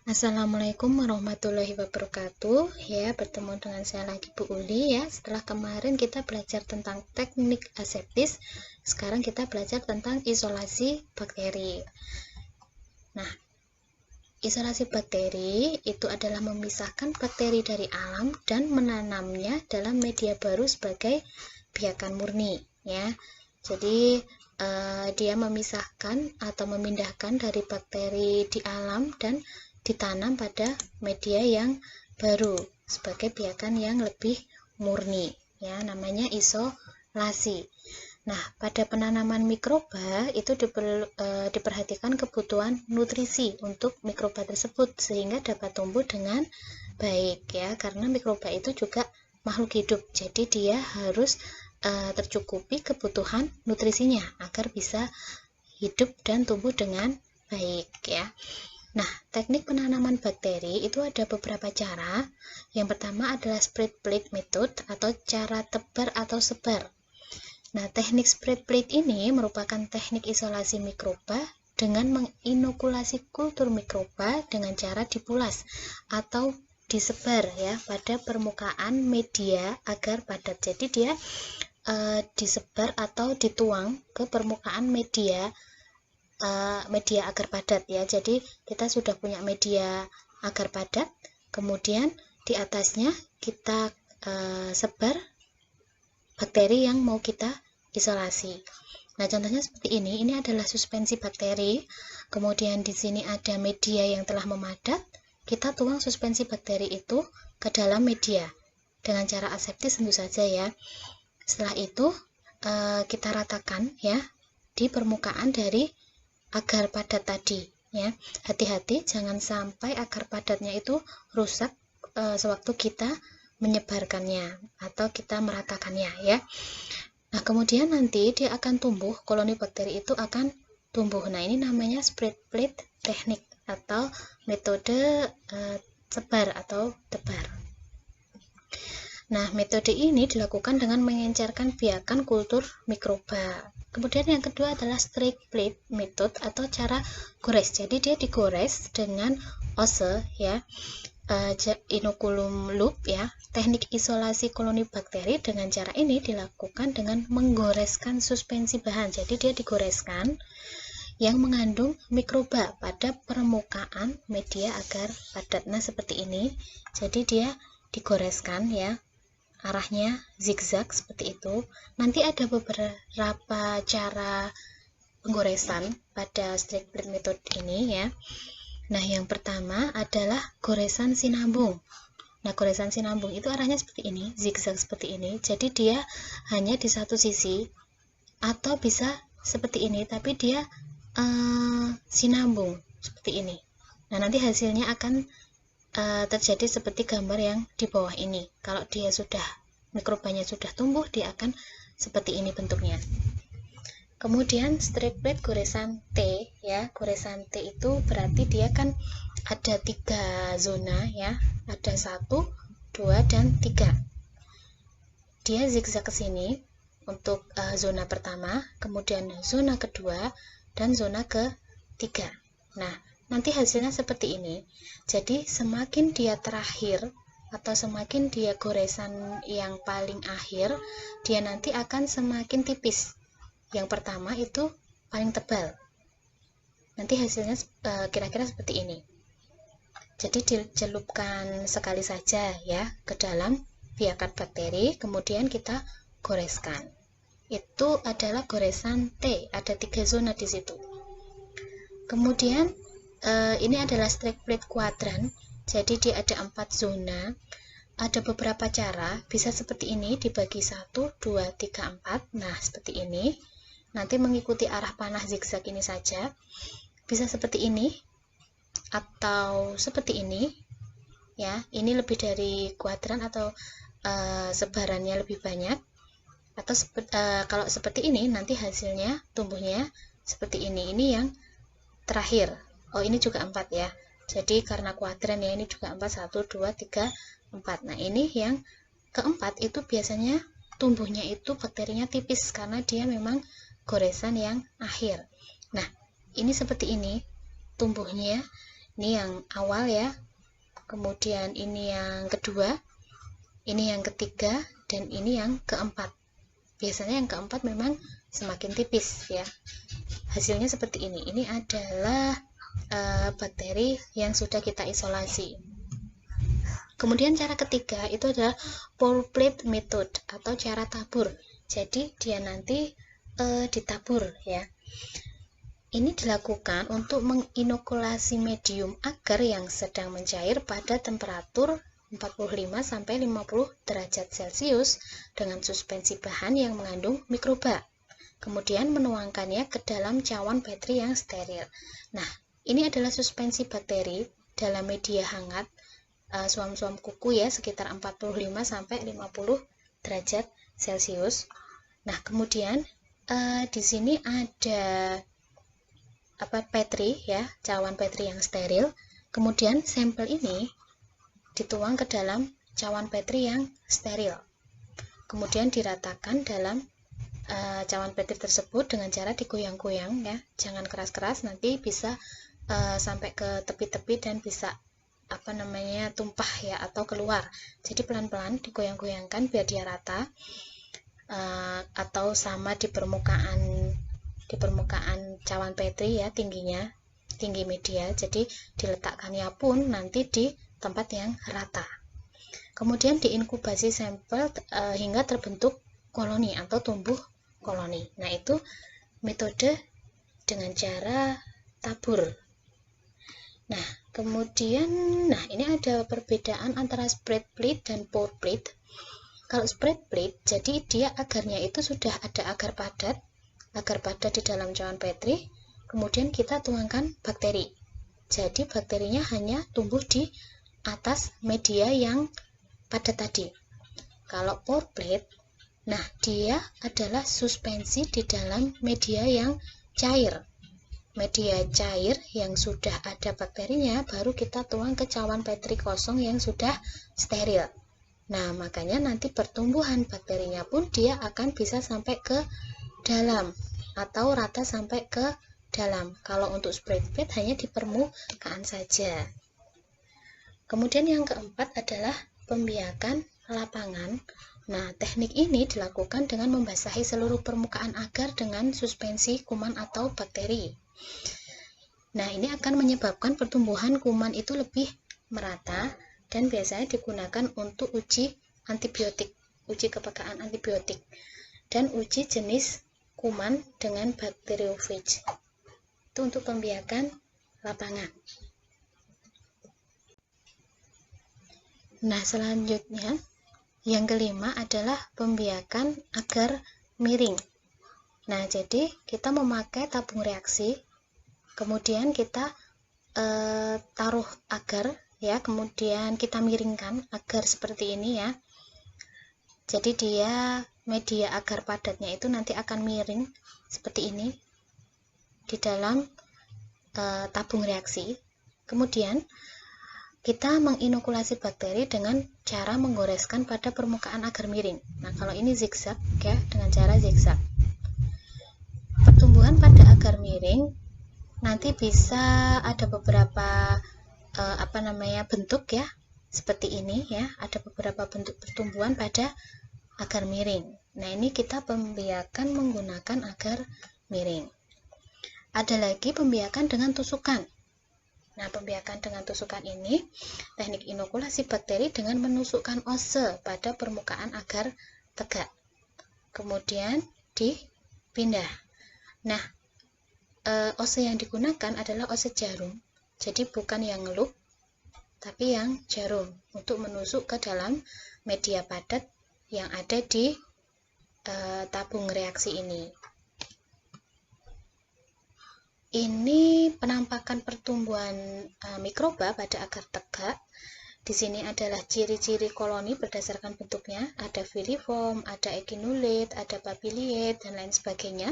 Assalamualaikum warahmatullahi wabarakatuh. Ya, bertemu dengan saya lagi Bu Uli ya. Setelah kemarin kita belajar tentang teknik aseptis, sekarang kita belajar tentang isolasi bakteri. Nah, isolasi bakteri itu adalah memisahkan bakteri dari alam dan menanamnya dalam media baru sebagai biakan murni ya. Jadi dia memisahkan atau memindahkan dari bakteri di alam dan ditanam pada media yang baru sebagai biakan yang lebih murni ya, namanya isolasi. Nah, pada penanaman mikroba itu diperhatikan kebutuhan nutrisi untuk mikroba tersebut sehingga dapat tumbuh dengan baik ya, karena mikroba itu juga makhluk hidup, jadi dia harus tercukupi kebutuhan nutrisinya agar bisa hidup dan tumbuh dengan baik ya. Nah, teknik penanaman bakteri itu ada beberapa cara. Yang pertama adalah spread plate method atau cara tebar atau sebar. Nah, teknik spread plate ini merupakan teknik isolasi mikroba dengan menginokulasi kultur mikroba dengan cara dipulas atau disebar ya pada permukaan media agar padat. Jadi dia disebar atau dituang ke permukaan media agar padat ya. Jadi kita sudah punya media agar padat, kemudian di atasnya kita sebar bakteri yang mau kita isolasi. Nah, contohnya seperti ini adalah suspensi bakteri, kemudian di sini ada media yang telah memadat, kita tuang suspensi bakteri itu ke dalam media dengan cara aseptis tentu saja ya. Setelah itu kita ratakan ya di permukaan dari agar padat tadi ya. Hati-hati jangan sampai agar padatnya itu rusak sewaktu kita menyebarkannya atau kita meratakannya ya. Nah, kemudian nanti dia akan tumbuh, koloni bakteri itu akan tumbuh. Nah, ini namanya spread plate teknik atau metode sebar atau tebar. Nah, metode ini dilakukan dengan mengencerkan biakan kultur mikroba. Kemudian yang kedua adalah straight plate method atau cara gores. Jadi dia digores dengan ose ya, inokulum loop ya. Teknik isolasi koloni bakteri dengan cara ini dilakukan dengan menggoreskan suspensi bahan. Jadi dia digoreskan yang mengandung mikroba pada permukaan media agar padat. Nah, seperti ini. Jadi dia digoreskan ya, arahnya zigzag seperti itu. Nanti ada beberapa cara penggoresan pada straight plate method ini ya. Nah, yang pertama adalah goresan sinambung. Nah, goresan sinambung itu arahnya seperti ini, zigzag seperti ini. Jadi dia hanya di satu sisi atau bisa seperti ini, tapi dia sinambung seperti ini. Nah, nanti hasilnya akan terjadi seperti gambar yang di bawah ini. Kalau dia sudah mikrobanya sudah tumbuh, dia akan seperti ini bentuknya. Kemudian straight plate goresan T ya. Goresan T itu berarti dia kan ada 3 zona ya. Ada 1, 2, dan 3. Dia zigzag ke sini untuk zona pertama, kemudian zona kedua, dan zona ketiga. Nah, nanti hasilnya seperti ini. Jadi semakin dia terakhir atau semakin dia goresan yang paling akhir, dia nanti akan semakin tipis. Yang pertama itu paling tebal. Nanti hasilnya kira-kira seperti ini. Jadi dicelupkan sekali saja ya ke dalam biakan bakteri, kemudian kita goreskan. Itu adalah goresan T, ada 3 zona di situ. Kemudian ini adalah straight plate kuadran, jadi dia ada 4 zona. Ada beberapa cara, bisa seperti ini, dibagi 1, 2, 3, 4. Nah, seperti ini. Nanti mengikuti arah panah zigzag ini saja. Bisa seperti ini atau seperti ini ya. Ini lebih dari kuadran atau sebarannya lebih banyak. Atau kalau seperti ini nanti hasilnya tumbuhnya seperti ini. Ini yang terakhir. Oh, ini juga 4 ya. Jadi karena kuadran ya, ini juga 4, 1, 2, 3, 4. Nah, ini yang keempat itu biasanya tumbuhnya itu bakterinya tipis karena dia memang goresan yang akhir. Nah, ini seperti ini tumbuhnya. Ini yang awal ya, kemudian ini yang kedua, ini yang ketiga, dan ini yang keempat. Biasanya yang keempat memang semakin tipis ya. Hasilnya seperti ini. Ini adalah bakteri yang sudah kita isolasi. Kemudian cara ketiga itu adalah pour plate method atau cara tabur. Jadi dia nanti ditabur ya. Ini dilakukan untuk menginokulasi medium agar yang sedang mencair pada temperatur 45-50 derajat Celcius dengan suspensi bahan yang mengandung mikroba. Kemudian menuangkannya ke dalam cawan petri yang steril. Nah, ini adalah suspensi bakteri dalam media hangat suam-suam kuku ya, sekitar 45-50 derajat Celcius. Nah, kemudian di sini ada petri ya, cawan petri yang steril. Kemudian sampel ini dituang ke dalam cawan petri yang steril. Kemudian diratakan dalam cawan petri tersebut dengan cara digoyang-goyang ya. Jangan keras-keras, nanti bisa sampai ke tepi-tepi dan bisa tumpah ya atau keluar. Jadi pelan-pelan digoyang-goyangkan biar dia rata, atau sama di permukaan cawan petri ya, tinggi media. Jadi diletakkannya pun nanti di tempat yang rata. Kemudian diinkubasi sampel hingga terbentuk koloni atau tumbuh koloni. Nah, itu metode dengan cara tabur. Nah, kemudian ini ada perbedaan antara spread plate dan pour plate. Kalau spread plate, jadi dia agarnya itu sudah ada agar padat di dalam cawan petri, kemudian kita tuangkan bakteri. Jadi bakterinya hanya tumbuh di atas media yang padat tadi. Kalau pour plate, nah dia adalah suspensi di dalam media yang cair. Media cair yang sudah ada bakterinya baru kita tuang ke cawan petri kosong yang sudah steril. Nah, makanya nanti pertumbuhan bakterinya pun dia akan bisa sampai ke dalam atau rata sampai ke dalam. Kalau untuk spread plate hanya di permukaan saja. Kemudian yang keempat adalah pembiakan lapangan. Nah, teknik ini dilakukan dengan membasahi seluruh permukaan agar dengan suspensi kuman atau bakteri. Nah, ini akan menyebabkan pertumbuhan kuman itu lebih merata dan biasanya digunakan untuk uji antibiotik, uji kepekaan antibiotik, dan uji jenis kuman dengan bakteriofage. Itu untuk pembiakan lapangan. Nah, selanjutnya yang kelima adalah pembiakan agar miring. Nah, jadi kita memakai tabung reaksi, kemudian kita taruh agar ya, kemudian kita miringkan agar seperti ini ya. Jadi dia media agar padatnya itu nanti akan miring seperti ini di dalam tabung reaksi. Kemudian kita menginokulasi bakteri dengan cara menggoreskan pada permukaan agar miring. Nah, kalau ini zigzag ya, dengan cara zigzag. Pertumbuhan pada agar miring nanti bisa ada beberapa bentuk ya, seperti ini ya, ada beberapa bentuk pertumbuhan pada agar miring. Nah, ini kita pembiakan menggunakan agar miring. Ada lagi pembiakan dengan tusukan. Nah, pembiakan dengan tusukan ini teknik inokulasi bakteri dengan menusukkan ose pada permukaan agar tegak, kemudian dipindah. Nah, ose yang digunakan adalah ose jarum, jadi bukan yang loop tapi yang jarum untuk menusuk ke dalam media padat yang ada di tabung reaksi ini. Ini penampakan pertumbuhan mikroba pada agar tegak. Di sini adalah ciri-ciri koloni berdasarkan bentuknya, ada filiform, ada echinolate, ada papiliate, dan lain sebagainya.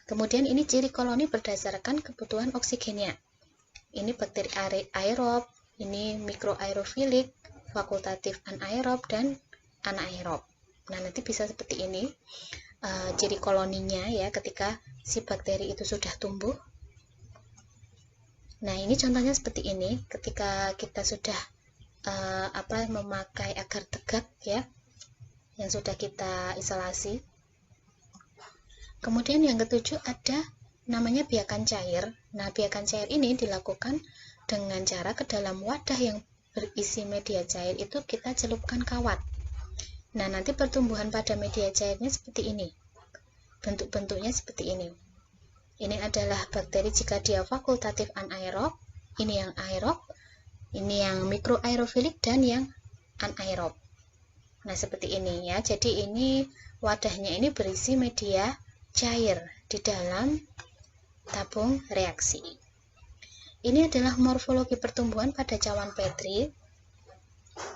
Kemudian ini ciri koloni berdasarkan kebutuhan oksigennya. Ini bakteri aerob, ini mikroaerofilik, fakultatif anaerob, dan anaerob. Nah, nanti bisa seperti ini ciri koloninya ya ketika si bakteri itu sudah tumbuh. Nah, ini contohnya seperti ini ketika kita sudah memakai agar tegak ya, yang sudah kita isolasi. Kemudian yang ketujuh ada namanya biakan cair. Nah, biakan cair ini dilakukan dengan cara ke dalam wadah yang berisi media cair itu kita celupkan kawat. Nah, nanti pertumbuhan pada media cairnya seperti ini. Bentuk-bentuknya seperti ini. Ini adalah bakteri jika dia fakultatif anaerob, ini yang aerob, ini yang mikroaerofilik dan yang anaerob. Nah, seperti ini ya. Jadi ini wadahnya ini berisi media cair di dalam tabung reaksi. Ini adalah morfologi pertumbuhan pada cawan Petri.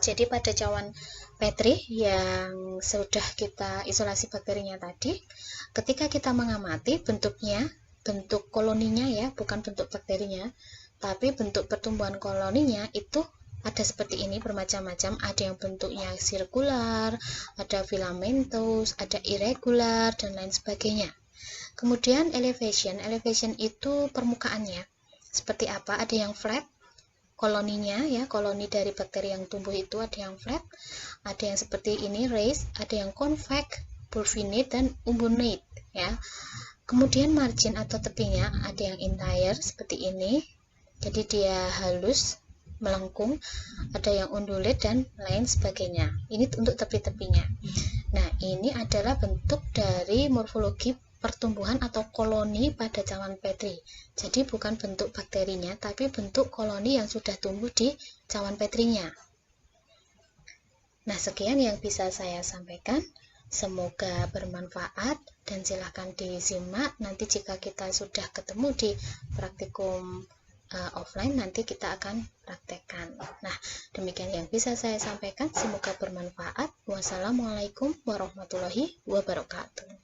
Jadi pada cawan Petri yang sudah kita isolasi bakterinya tadi, ketika kita mengamati bentuknya, bentuk koloninya ya, bukan bentuk bakterinya, tapi bentuk pertumbuhan koloninya itu ada seperti ini, bermacam-macam. Ada yang bentuknya sirkular, ada filamentos, ada irregular, dan lain sebagainya. Kemudian elevation itu permukaannya seperti apa? Ada yang flat, koloninya ya, koloni dari bakteri yang tumbuh itu ada yang flat, ada yang seperti ini raised, ada yang convex, bulvinate, dan umbonate ya. Kemudian margin atau tepinya ada yang entire seperti ini, jadi dia halus, melengkung, ada yang undulate dan lain sebagainya. Ini untuk tepi-tepinya. Nah, ini adalah bentuk dari morfologi pertumbuhan atau koloni pada cawan Petri. Jadi bukan bentuk bakterinya, tapi bentuk koloni yang sudah tumbuh di cawan Petrinya. Nah, sekian yang bisa saya sampaikan. Semoga bermanfaat dan silahkan disimak. Nanti jika kita sudah ketemu di praktikum offline, nanti kita akan praktekkan. Nah, demikian yang bisa saya sampaikan. Semoga bermanfaat. Wassalamualaikum warahmatullahi wabarakatuh.